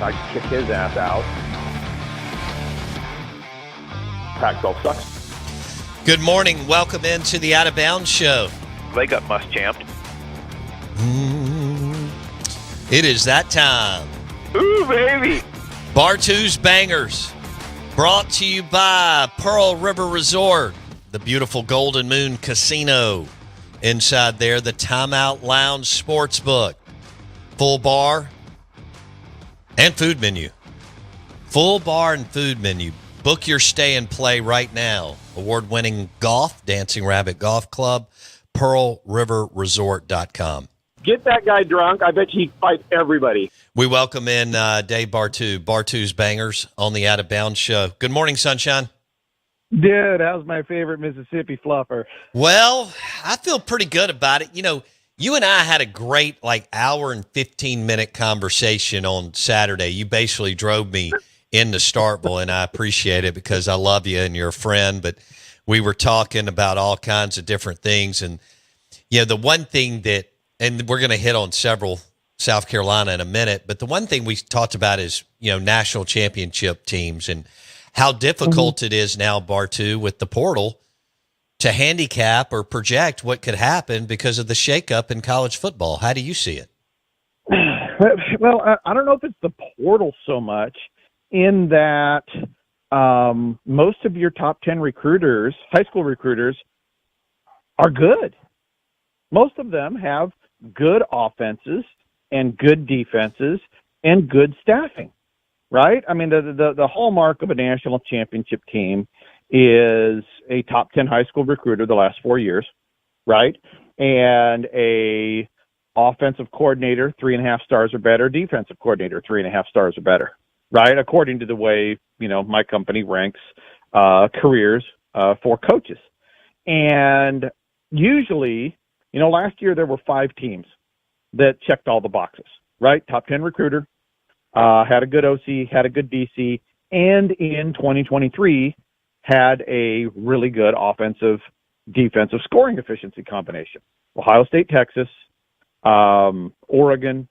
I'd kick his ass out. Pac-12 sucks. Good morning. Welcome into the Out of Bounds Show. They got Muschamped. It is that time. Ooh, baby. Bartoo's Bangers, brought to you by Pearl River Resort, the beautiful Golden Moon Casino. Inside there, the Timeout Lounge Sportsbook, full bar and food menu. Full bar and food menu. Book your stay and play right now. Award-winning golf, Dancing Rabbit Golf Club, PearlRiverResort.com. Get that guy drunk. I bet he'd fight everybody. We welcome in Dave Bartoo, Bartoo's Bangers on the Out of Bounds Show. Good morning, Sunshine. Dude, how's my favorite Mississippi fluffer? Well, I feel pretty good about it. You know, you and I had a great hour and 15-minute conversation on Saturday. You basically drove me into Starkville, and I appreciate it because I love you and you're a friend. But we were talking about all kinds of different things. And, you know, the one thing that, and we're going to hit on several South Carolina in a minute, but the one thing we talked about is, you know, national championship teams and how difficult it is now, Bartoo, with the portal to handicap or project what could happen because of the shakeup in college football. How do you see it? Well, I don't know if it's the portal so much in that most of your top 10 recruiters, high school recruiters, are good. Most of them have good offenses and good defenses and good staffing, right? I mean, the hallmark of a national championship team is a top 10 high school recruiter the last 4 years, right? And a offensive coordinator, 3.5 stars or better, defensive coordinator, 3.5 stars or better, right? According to the way, you know, my company ranks careers for coaches. And usually, you know, last year there were 5 teams that checked all the boxes, right? Top 10 recruiter, had a good OC, had a good DC, and in 2023 had a really good offensive, defensive scoring efficiency combination. Ohio State, Texas, Oregon,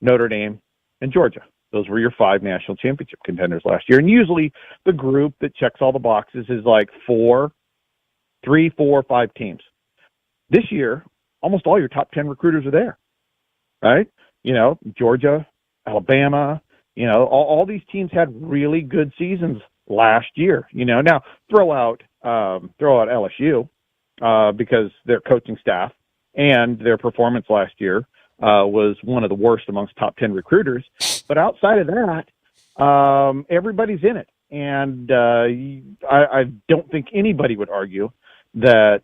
Notre Dame, and Georgia. Those were your 5 national championship contenders last year. And usually the group that checks all the boxes is like 3, 4, 5 teams. This year, almost all your top 10 recruiters are there, right? You know, Georgia, Alabama, you know, all these teams had really good seasons last year. You know, now throw out LSU because their coaching staff and their performance last year was one of the worst amongst top 10 recruiters. But outside of that, everybody's in it. And I don't think anybody would argue that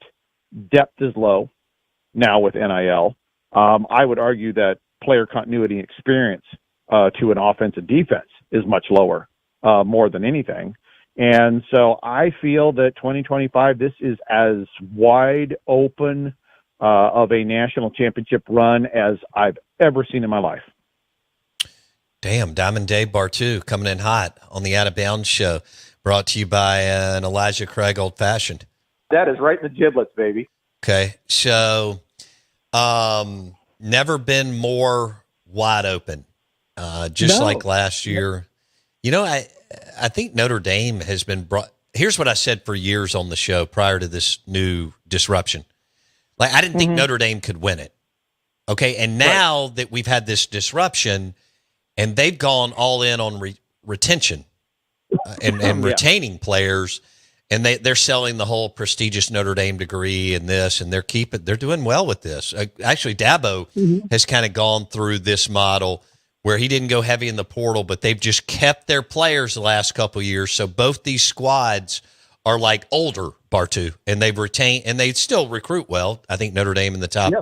depth is low now with NIL. I would argue that player continuity and experience to an offense and defense is much lower, more than anything. And so I feel that 2025, this is as wide open of a national championship run as I've ever seen in my life. Damn, Diamond Dave Bartoo coming in hot on the Out of Bounds Show, brought to you by an Elijah Craig Old Fashioned. That is right in the giblets, baby. Okay, so never been more wide open, just like last year. You know, I think Notre Dame has been brought. Here's what I said for years on the show prior to this new disruption. I didn't think Notre Dame could win it. Okay, and now that we've had this disruption and they've gone all in on retention and retaining players, and they're selling the whole prestigious Notre Dame degree and this, and they're doing well with this. Actually, Dabo has kind of gone through this model where he didn't go heavy in the portal, but they've just kept their players the last couple of years. So both these squads are like older, Bartoo, and they've retained, and they still recruit well. I think Notre Dame in the top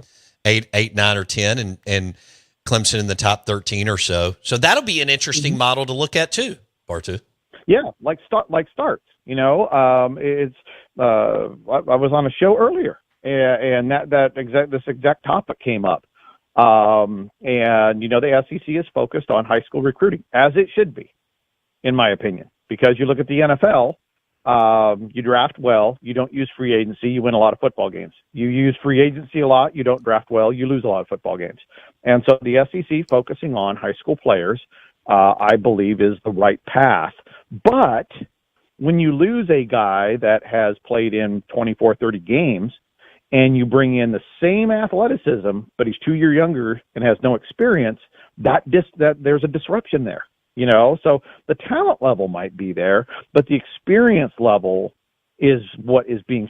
8, 9, or 10, and Clemson in the top 13 or so. So that'll be an interesting model to look at too, Bartoo. Yeah, like starts. You know, I was on a show earlier, and this exact topic came up. And you know, the SEC is focused on high school recruiting, as it should be, in my opinion, because you look at the NFL. You draft well, you don't use free agency, you win a lot of football games. You use free agency a lot, you don't draft well, you lose a lot of football games. And so the SEC focusing on high school players I believe is the right path. But when you lose a guy that has played in 24, 30 games, and you bring in the same athleticism, but he's 2 years younger and has no experience, that there's a disruption there, So the talent level might be there, but the experience level is what is being,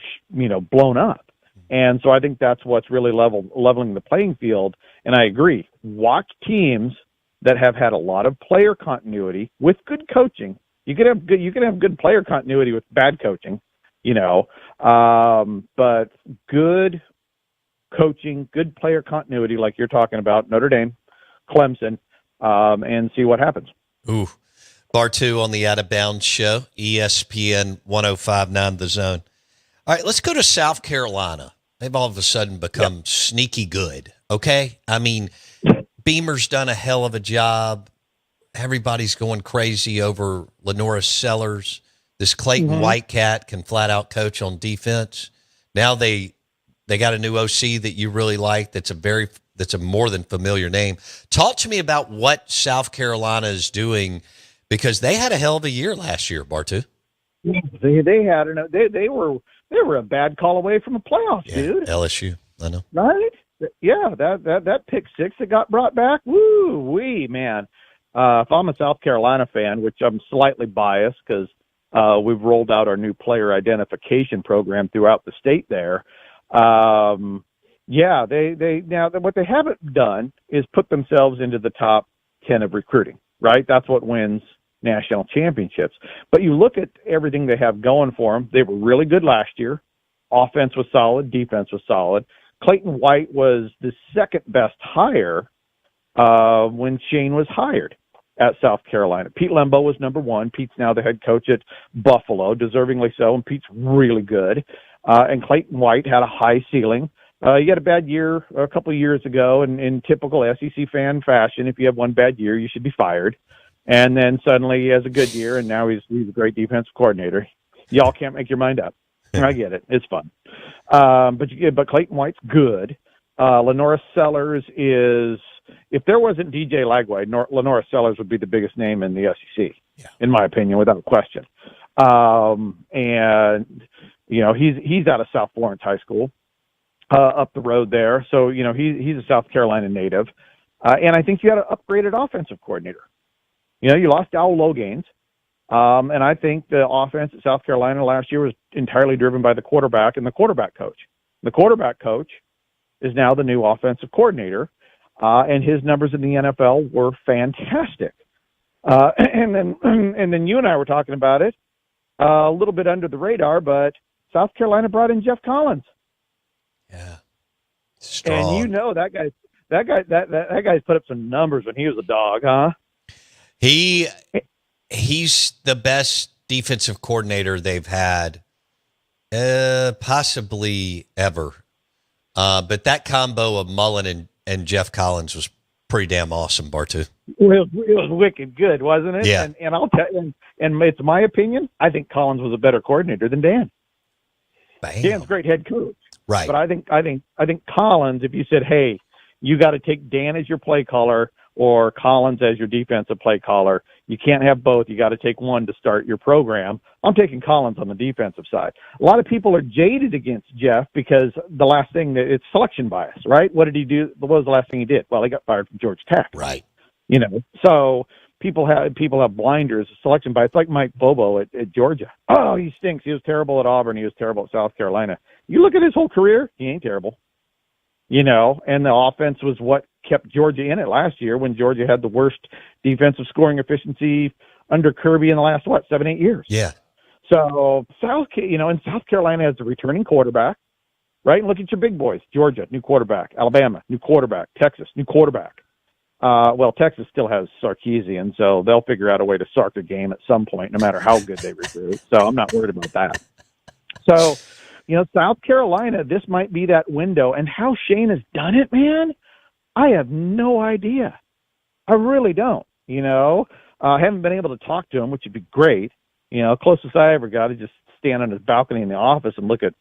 blown up. And so I think that's what's really leveling the playing field. And I agree. Watch teams that have had a lot of player continuity with good coaching. You can have good player continuity with bad coaching. But good coaching, good player continuity, like you're talking about, Notre Dame, Clemson, and see what happens. Ooh, Bartoo on the Out of Bounds show, ESPN 105.9 The Zone. All right, let's go to South Carolina. They've all of a sudden become sneaky good. Okay, I mean, Beamer's done a hell of a job. Everybody's going crazy over Lenora Sellers. This Clayton White cat can flat out coach on defense. Now they got a new OC that you really like. That's a more than familiar name. Talk to me about what South Carolina is doing, because they had a hell of a year last year, Bartoo. They were a bad call away from a playoff, dude. LSU, I know. Right? Yeah, that pick six that got brought back. Woo wee, man. If I'm a South Carolina fan, which I'm slightly biased because we've rolled out our new player identification program throughout the state there. What they haven't done is put themselves into the top 10 of recruiting, right? That's what wins national championships. But you look at everything they have going for them. They were really good last year. Offense was solid. Defense was solid. Clayton White was the second best hire when Shane was hired at South Carolina. Pete Lembo was number one. Pete's now the head coach at Buffalo, deservingly so, and Pete's really good. And Clayton White had a high ceiling. He had a bad year a couple of years ago, and in typical SEC fan fashion, if you have one bad year, you should be fired. And then suddenly he has a good year, and now he's a great defensive coordinator. Y'all can't make your mind up. I get it. It's fun. But Clayton White's good. Lenora Sellers is, if there wasn't DJ Lagway, Lenora Sellers would be the biggest name in the SEC, in my opinion, without question. And, he's out of South Florence High School, up the road there. So, he's a South Carolina native. And I think you had an upgraded offensive coordinator. You lost Al Logains. And I think the offense at South Carolina last year was entirely driven by the quarterback and the quarterback coach. The quarterback coach is now the new offensive coordinator, and his numbers in the NFL were fantastic. And then you and I were talking about it a little bit under the radar, but South Carolina brought in Jeff Collins. Yeah, strong. And that guy's put up some numbers when he was a dog, huh? He's the best defensive coordinator they've had, possibly ever. But that combo of Mullen and Jeff Collins was pretty damn awesome, Bartoo. It was wicked good, wasn't it? Yeah. And I'll tell you, and it's my opinion, I think Collins was a better coordinator than Dan. Bam. Dan's a great head coach. Right. But I think Collins, if you said, hey, you got to take Dan as your play caller or Collins as your defensive play caller, you can't have both. You got to take one to start your program. I'm taking Collins on the defensive side. A lot of people are jaded against Jeff because the last thing, it's selection bias, right? What did he do? What was the last thing he did? Well, he got fired from Georgia Tech. Right. So people have blinders, selection bias. It's like Mike Bobo at Georgia. Oh, he stinks. He was terrible at Auburn. He was terrible at South Carolina. You look at his whole career, he ain't terrible. And the offense was what kept Georgia in it last year when Georgia had the worst defensive scoring efficiency under Kirby in the last, 7-8 years. Yeah. So South Carolina has a returning quarterback, right? And look at your big boys. Georgia, new quarterback. Alabama, new quarterback. Texas, new quarterback. Texas still has Sarkisian, so they'll figure out a way to Sark a game at some point, no matter how good they recruit. So I'm not worried about that. So, South Carolina, this might be that window. And how Shane has done it, man, I have no idea. I really don't. I haven't been able to talk to him, which would be great. Closest I ever got is just stand on his balcony in the office and look at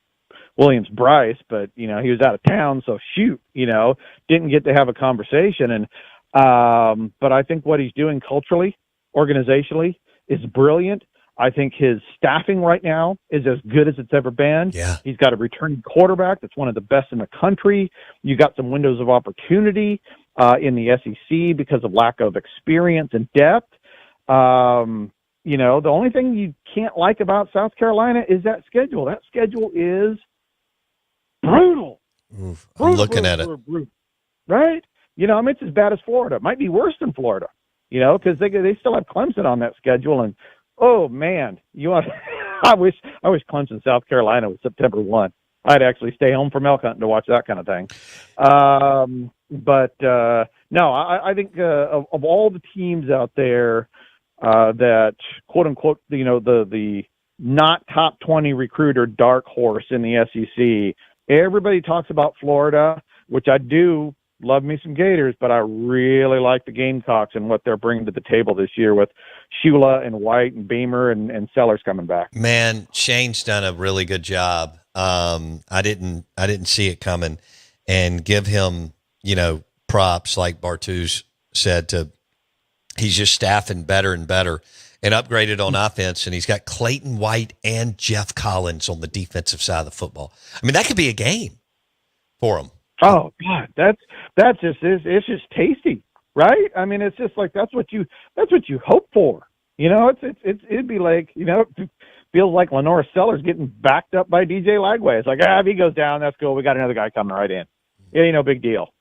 Williams-Brice, but, he was out of town, so shoot, didn't get to have a conversation. And But I think what he's doing culturally, organizationally, is brilliant. I think his staffing right now is as good as it's ever been. Yeah. He's got a returning quarterback that's one of the best in the country. You got some windows of opportunity in the SEC because of lack of experience and depth. The only thing you can't like about South Carolina is that schedule. That schedule is brutal. Oof, I'm looking at it. Brutal, right? It's as bad as Florida. It might be worse than Florida, because they still have Clemson on that schedule. And, oh, man, I wish Clemson, South Carolina was September 1. I'd actually stay home from elk hunting to watch that kind of thing. No, I think of all the teams out there that, quote unquote, the not top 20 recruiter dark horse in the SEC, everybody talks about Florida, which I do love me some Gators, but I really like the Gamecocks and what they're bringing to the table this year with Shula and White and Beamer and Sellers coming back. Man, Shane's done a really good job. I didn't see it coming, and give him, props like Bartoo's said he's just staffing better and better and upgraded on offense. And he's got Clayton White and Jeff Collins on the defensive side of the football. I mean, that could be a game for him. Oh God, that's just it's just tasty, right? I mean, it's just like that's what you hope for. It'd be like it feels like Lenora Sellers getting backed up by DJ Lagway. It's like if he goes down, that's cool. We got another guy coming right in. It ain't no big deal.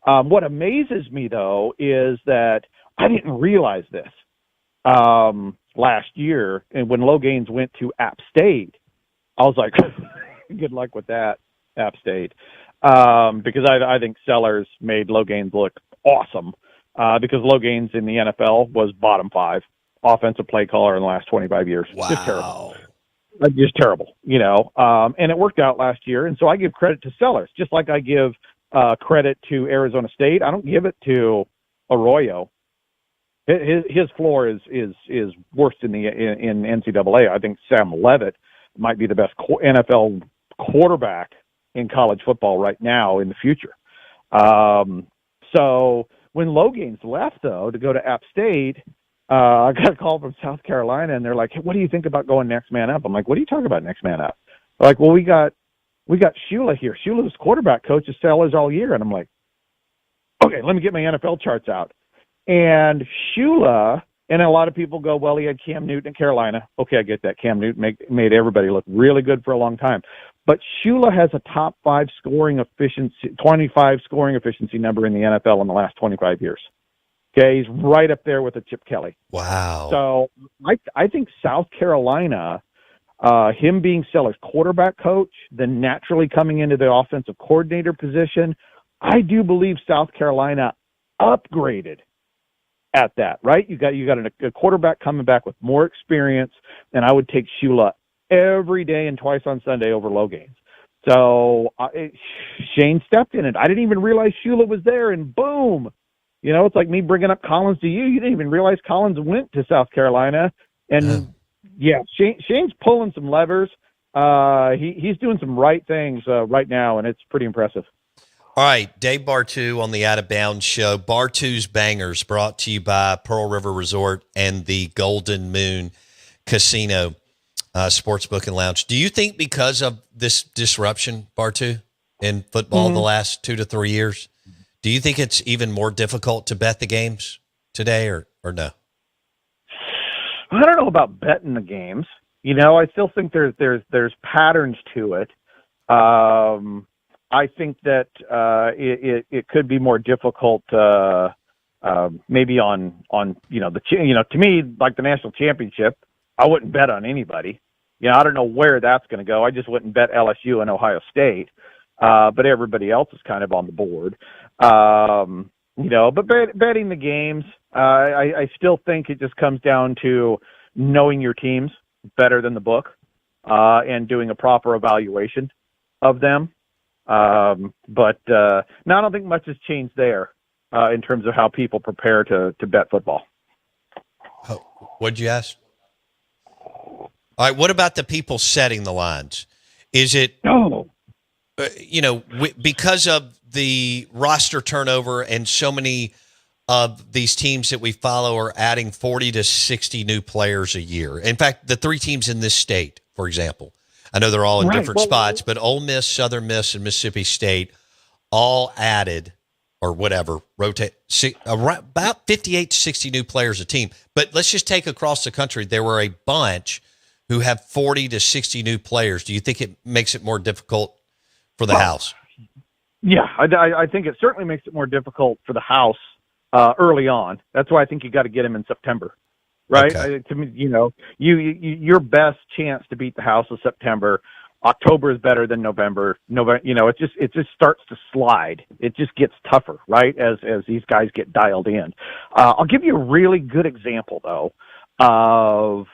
What amazes me though is that I didn't realize this last year, and when Low Gaines went to App State, I was like, good luck with that, App State. Because I think Sellers made Low Gaines look awesome, because Low Gaines in the NFL was bottom 5 offensive play caller in the last 25 years. Wow. Just terrible. Just terrible, and it worked out last year. And so I give credit to Sellers, just like I give credit to Arizona State. I don't give it to Arroyo. His floor is worse in NCAA. I think Sam Levitt might be the best NFL quarterback in college football right now in the future. So when Low Gaines left, though, to go to App State, I got a call from South Carolina, and they're like, hey, what do you think about going next man up? I'm like, what are you talking about next man up? They're like, well, we got Shula here. Shula's quarterback coach is Sellers all year. And I'm like, okay, let me get my NFL charts out. And Shula, and a lot of people go, well, he had Cam Newton at Carolina. Okay, I get that. Cam Newton made everybody look really good for a long time. But Shula has a top 5 scoring efficiency, 25 scoring efficiency number in the NFL in the last 25 years. Okay, he's right up there with a Chip Kelly. Wow. So I think South Carolina, him being Sellers' quarterback coach, then naturally coming into the offensive coordinator position, I do believe South Carolina upgraded at that, right? You got a quarterback coming back with more experience, and I would take Shula every day and twice on Sunday over Low Gaines. So Shane stepped in it. I didn't even realize Shula was there, and boom. It's like me bringing up Collins to you. You didn't even realize Collins went to South Carolina. And, yeah, Shane's pulling some levers. He's doing some right things right now, and it's pretty impressive. All right, Dave Bartoo on the Out of Bounds show. Bartoo's Bangers, brought to you by Pearl River Resort and the Golden Moon Casino Sportsbook and Lounge. Do you think because of this disruption, Bartoo, in football the last 2 to 3 years, do you think it's even more difficult to bet the games today or no? I don't know about betting the games. I still think there's patterns to it. I think that it could be more difficult maybe on to me, like the national championship, I wouldn't bet on anybody. I don't know where that's going to go. I just wouldn't bet LSU and Ohio State. But everybody else is kind of on the board. But betting the games, I still think it just comes down to knowing your teams better than the book, and doing a proper evaluation of them. But I don't think much has changed there, in terms of how people prepare to bet football. Oh, what'd you ask? All right. What about the people setting the lines? Is it, because of the roster turnover and so many of these teams that we follow are adding 40 to 60 new players a year. In fact, the three teams in this state, for example, I know they're all in different spots, but Ole Miss, Southern Miss, and Mississippi State all added or whatever, rotate about 58 to 60 new players a team. But let's just take across the country. There were a bunch who have 40 to 60 new players. Do you think it makes it more difficult for the house? Yeah, I think it certainly makes it more difficult for the house early on. That's why I think you got to get him in September, right? Okay. To me, your best chance to beat the house is September. October is better than November. It just starts to slide. It just gets tougher, right? As these guys get dialed in. I'll give you a really good example though of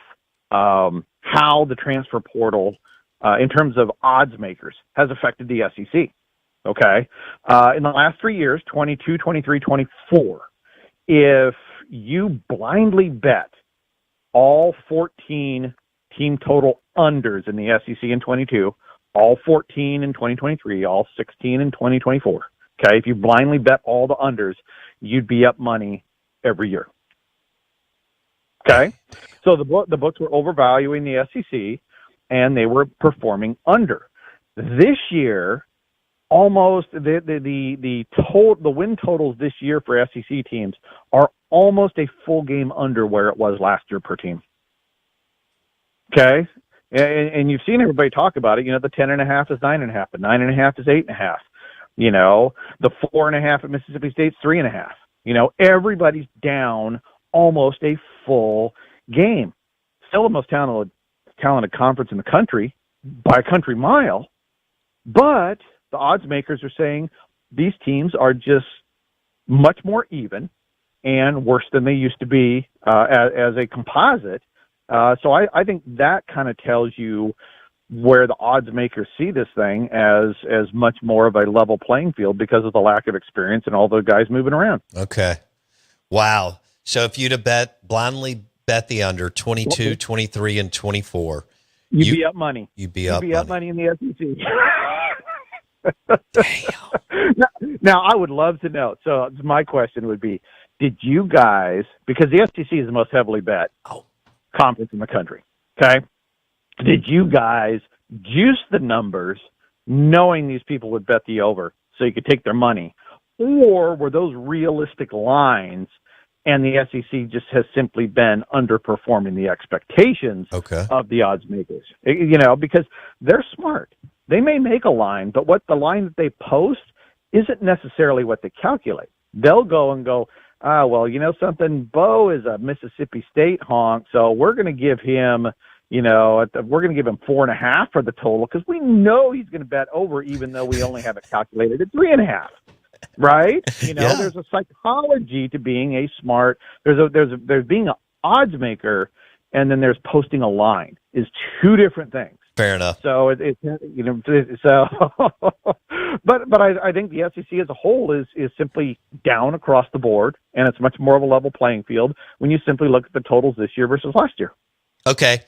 how the transfer portal, in terms of odds makers, has affected the SEC. Okay. In the last 3 years, 22, 23, 24, if you blindly bet all 14 team total unders in the SEC in 22, all 14 in 2023, all 16 in 2024. Okay. If you blindly bet all the unders, you'd be up money every year. Okay. So the books were overvaluing the SEC and they were performing under. This year, almost the win totals this year for SEC teams are almost a full game under where it was last year per team. Okay. And you've seen everybody talk about it. The 10.5 is 9.5, the 9.5 is 8.5. The 4.5 at Mississippi State's 3.5. Everybody's down almost a full game. Still the most talented conference in the country by a country mile, but the odds makers are saying these teams are just much more even and worse than they used to be as a composite. So I think that kind of tells you where the odds makers see this thing as much more of a level playing field because of the lack of experience and all the guys moving around. Okay. Wow. So if you'd have blindly bet the under 22, 23, and 24, you'd be up money. You'd be up money in the SEC. Damn. Now, I would love to know. So my question would be, did you guys, because the SEC is the most heavily bet conference in the country, okay? Did you guys juice the numbers knowing these people would bet the over so you could take their money? Or were those realistic lines and the SEC just has simply been underperforming the expectations of the odds makers? Because they're smart. They may make a line, but what the line that they post isn't necessarily what they calculate. They'll go and go, well, something, Bo is a Mississippi State honk, so we're going to give him, we're going to give him 4.5 for the total because we know he's going to bet over, even though we only have it calculated at 3.5. Right? There's a psychology to being a smart. There's being an odds maker, and then there's posting a line is two different things. Fair enough. So but I think the SEC as a whole is simply down across the board, and it's much more of a level playing field when you simply look at the totals this year versus last year. Okay.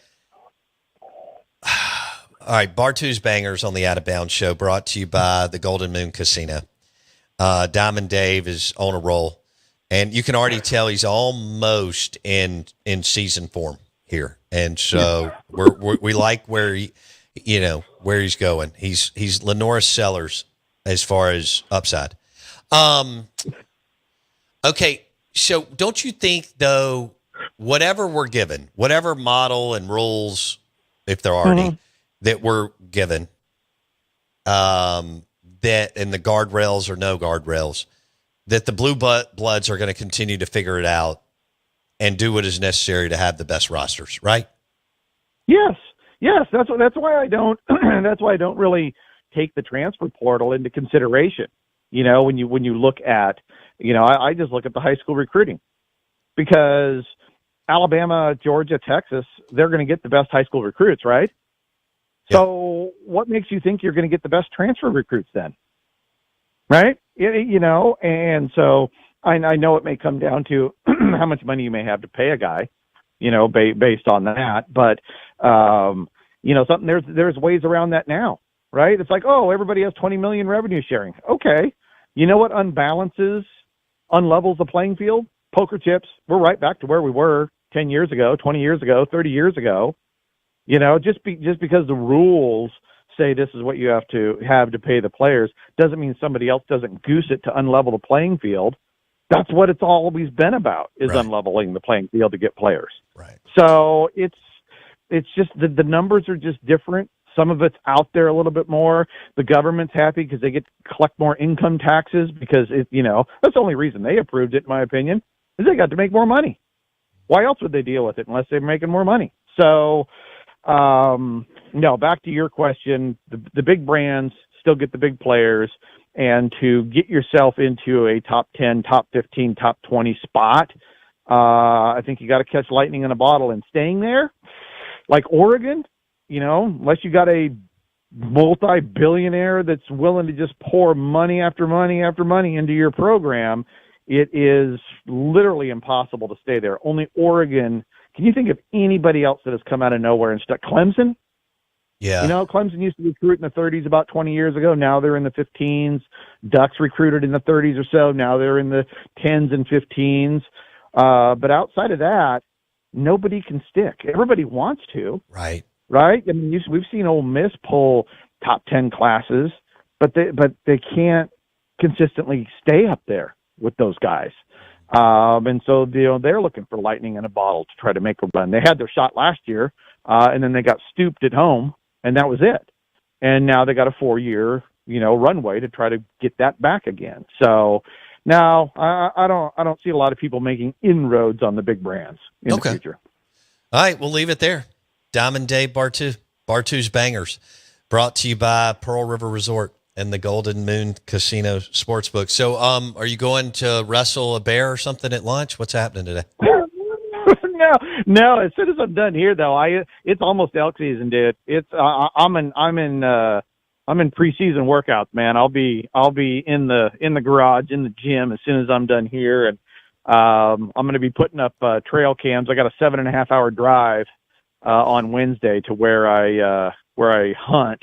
All right. Bartoo's Bangers on the Out of Bounds show, brought to you by the Golden Moon Casino. Diamond Dave is on a roll, and you can already tell he's almost in season form here. And so we like where where he's going. He's Lenora Sellers as far as upside. Okay. So don't you think though, whatever we're given, whatever model and rules, if there are any that we're given, that and the guardrails or no guardrails, that the blue bloods are going to continue to figure it out and do what is necessary to have the best rosters, right? Yes. That's why I don't. That's why I don't really take the transfer portal into consideration. When you look at, I just look at the high school recruiting, because Alabama, Georgia, Texas, they're going to get the best high school recruits, right? Yeah. So what makes you think you're going to get the best transfer recruits then? Right? And so I know it may come down to how much money you may have to pay a guy, based on that. But, there's ways around that now, right? It's like, everybody has 20 million revenue sharing. Okay. You know what unbalances unlevels the playing field, poker chips, we're right back to where we were 10 years ago, 20 years ago, 30 years ago. Just because the rules say this is what you have to pay the players doesn't mean somebody else doesn't goose it to unlevel the playing field. That's what it's always been about, is right. unleveling the playing field to get players. Right. So it's just the numbers are just different. Some of it's out there a little bit more. The government's happy because they get to collect more income taxes because that's the only reason they approved it, in my opinion, is they got to make more money. Why else would they deal with it unless they're making more money? So, no, back to your question, the big brands still get the big players, and to get yourself into a top 10, top 15, top 20 spot, I think you got to catch lightning in a bottle, and staying there, like Oregon, unless you got a multi-billionaire that's willing to just pour money after money after money into your program, it is literally impossible to stay there. Only Oregon. Can you think of anybody else that has come out of nowhere and stuck? Clemson? Yeah. Clemson used to recruit in the 30s about 20 years ago. Now they're in the 15s. Ducks recruited in the 30s or so. Now they're in the 10s and 15s. But outside of that, nobody can stick. Everybody wants to. Right. Right? I mean, we've seen Ole Miss pull top 10 classes, but they can't consistently stay up there with those guys. And so they're looking for lightning in a bottle to try to make a run. They had their shot last year, and then they got stooped at home, and that was it. And now they got a 4-year runway to try to get that back again. So now I don't see a lot of people making inroads on the big brands in the future. All right, we'll leave it there. Diamond Dave Bartoo, Bartoo's Bangers, brought to you by Pearl River Resort and the Golden Moon Casino Sportsbook. So, are you going to wrestle a bear or something at lunch? What's happening today? No. As soon as I'm done here, though, it's almost elk season, dude. It's I'm in preseason workouts, man. I'll be in the garage, in the gym as soon as I'm done here, and I'm going to be putting up trail cams. I got a 7.5 hour drive on Wednesday to where I hunt.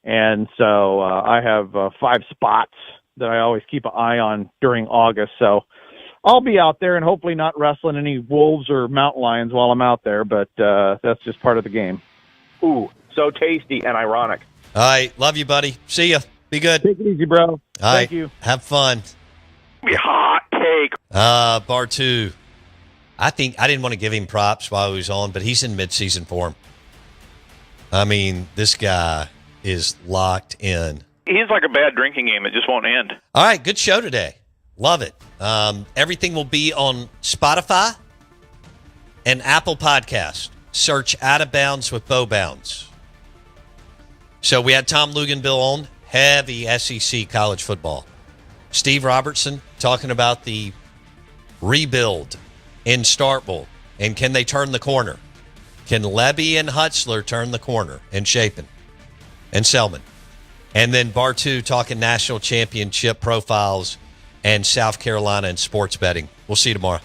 And so I have 5 spots that I always keep an eye on during August. So I'll be out there and hopefully not wrestling any wolves or mountain lions while I'm out there, but that's just part of the game. Ooh, so tasty and ironic. All right. Love you, buddy. See ya. Be good. Take it easy, bro. Thank you. Have fun. Hot take. Bartoo. I think I didn't want to give him props while he was on, but he's in midseason form. I mean, this guy is locked in. He's like a bad drinking game. It just won't end. All right, good show today. Love it. Everything will be on Spotify and Apple Podcast. Search Out of Bounds with Bo Bounds. So we had Tom Luganville on, heavy SEC college football. Steve Robertson talking about the rebuild in Starkville, and can they turn the corner? Can Levy and Hutzler turn the corner in Chapin and Selman? And then Bartoo talking national championship profiles and South Carolina and sports betting. We'll see you tomorrow.